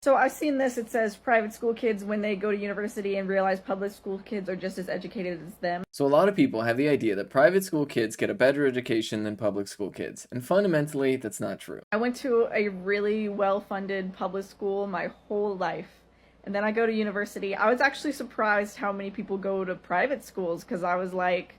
So I've seen this. It says private school kids, when they go to university and realize public school kids are just as educated as them. So a lot of people have the idea that private school kids get a better education than public school kids, and fundamentally, that's not true. I went to a really well-funded public school my whole life. And then I go to university. I was actually surprised how many people go to private schools because I was like,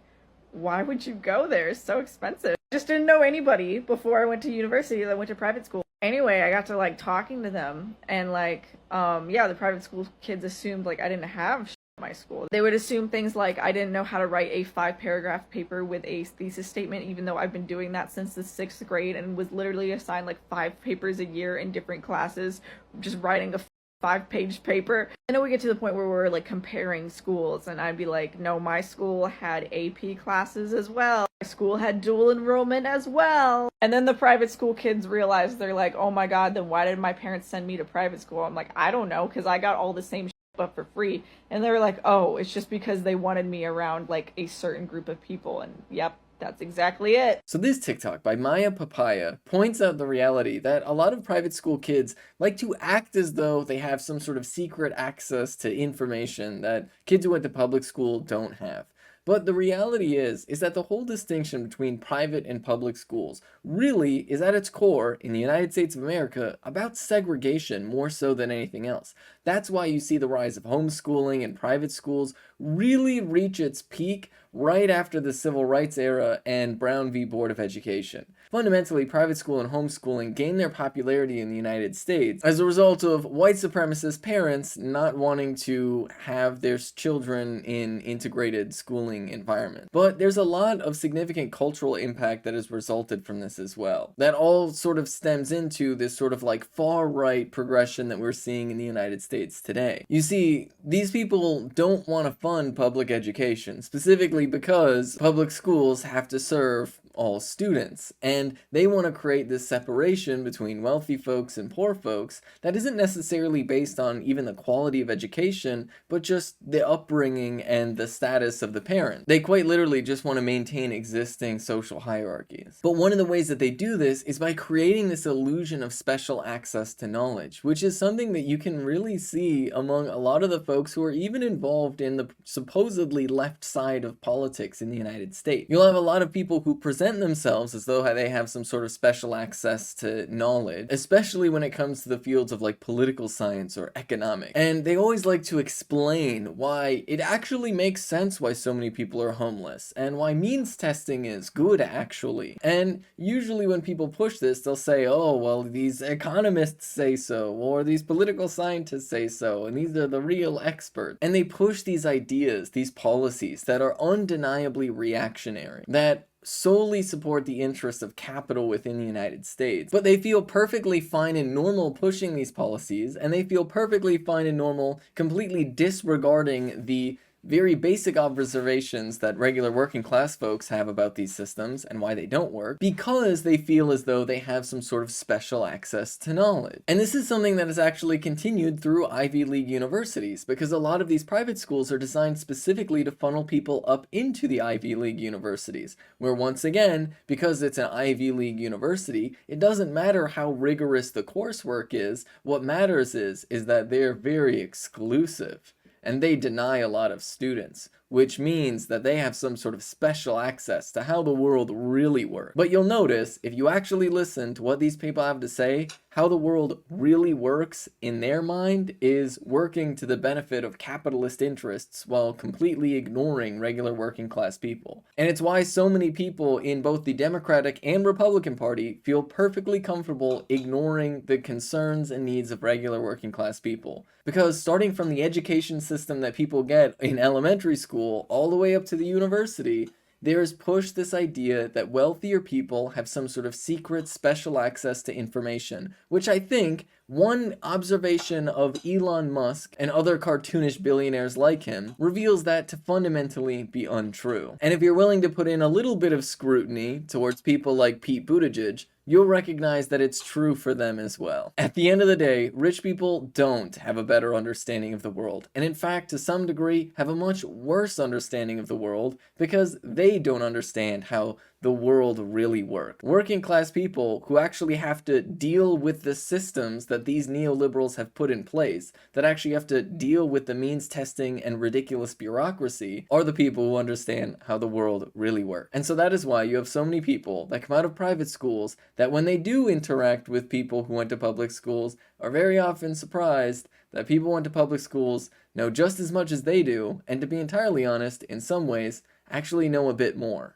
why would you go there? It's so expensive. I just didn't know anybody before I went to university that went to private school. Anyway, I got to like talking to them and yeah, the private school kids assumed like I didn't have shit at my school. They would assume things like I didn't know how to write a 5-paragraph paper with a thesis statement, even though I've been doing that since the 6th grade and was literally assigned like 5 papers a year in different classes, just writing a 5-page paper. And then we get to the point where we're like comparing schools, and I'd be like, no, my school had AP classes as well. My school had dual enrollment as well. And then the private school kids realize, they're like, oh my god, then why did my parents send me to private school? I'm like, I don't know, because I got all the same shit but for free. And they were like, oh, it's just because they wanted me around like a certain group of people. And yep, that's exactly it. So this TikTok by Maya Papaya points out the reality that a lot of private school kids like to act as though they have some sort of secret access to information that kids who went to public school don't have. But the reality is that the whole distinction between private and public schools really is at its core, in the United States of America, about segregation more so than anything else. That's why you see the rise of homeschooling and private schools really reach its peak right after the Civil Rights era and Brown v. Board of Education. Fundamentally, private school and homeschooling gained their popularity in the United States as a result of white supremacist parents not wanting to have their children in integrated schooling environments. But there's a lot of significant cultural impact that has resulted from this as well. That all sort of stems into this sort of like far-right progression that we're seeing in the United States today. You see, these people don't want to fund public education, specifically because public schools have to serve all students, and they want to create this separation between wealthy folks and poor folks that isn't necessarily based on even the quality of education, but just the upbringing and the status of the parent. They quite literally just want to maintain existing social hierarchies. But one of the ways that they do this is by creating this illusion of special access to knowledge, which is something that you can really see among a lot of the folks who are even involved in the supposedly left side of politics in the United States. You'll have a lot of people who present themselves as though they have some sort of special access to knowledge, especially when it comes to the fields of like political science or economics. And they always like to explain why it actually makes sense why so many people are homeless and why means testing is good actually. And usually when people push this, they'll say, oh, well, these economists say so, or these political scientists say so, and these are the real experts. And they push these ideas, these policies that are undeniably reactionary, that solely support the interests of capital within the United States. But they feel perfectly fine and normal pushing these policies, and they feel perfectly fine and normal completely disregarding the very basic observations that regular working class folks have about these systems and why they don't work, because they feel as though they have some sort of special access to knowledge. And this is something that has actually continued through Ivy League universities, because a lot of these private schools are designed specifically to funnel people up into the Ivy League universities, where once again, because it's an Ivy League university, it doesn't matter how rigorous the coursework is. What matters is that they're very exclusive. And they deny a lot of students, which means that they have some sort of special access to how the world really works. But you'll notice, if you actually listen to what these people have to say, how the world really works in their mind is working to the benefit of capitalist interests while completely ignoring regular working class people. And it's why so many people in both the Democratic and Republican Party feel perfectly comfortable ignoring the concerns and needs of regular working class people. Because starting from the education system that people get in elementary school all the way up to the university, there is pushed this idea that wealthier people have some sort of secret special access to information, which I think one observation of Elon Musk and other cartoonish billionaires like him reveals that to fundamentally be untrue. And if you're willing to put in a little bit of scrutiny towards people like Pete Buttigieg, you'll recognize that it's true for them as well. At the end of the day, rich people don't have a better understanding of the world, and in fact, to some degree, have a much worse understanding of the world because they don't understand how the world really works. Working class people who actually have to deal with the systems that these neoliberals have put in place, that actually have to deal with the means testing and ridiculous bureaucracy, are the people who understand how the world really works. And so that is why you have so many people that come out of private schools that when they do interact with people who went to public schools are very often surprised that people who went to public schools know just as much as they do, and to be entirely honest, in some ways, actually know a bit more.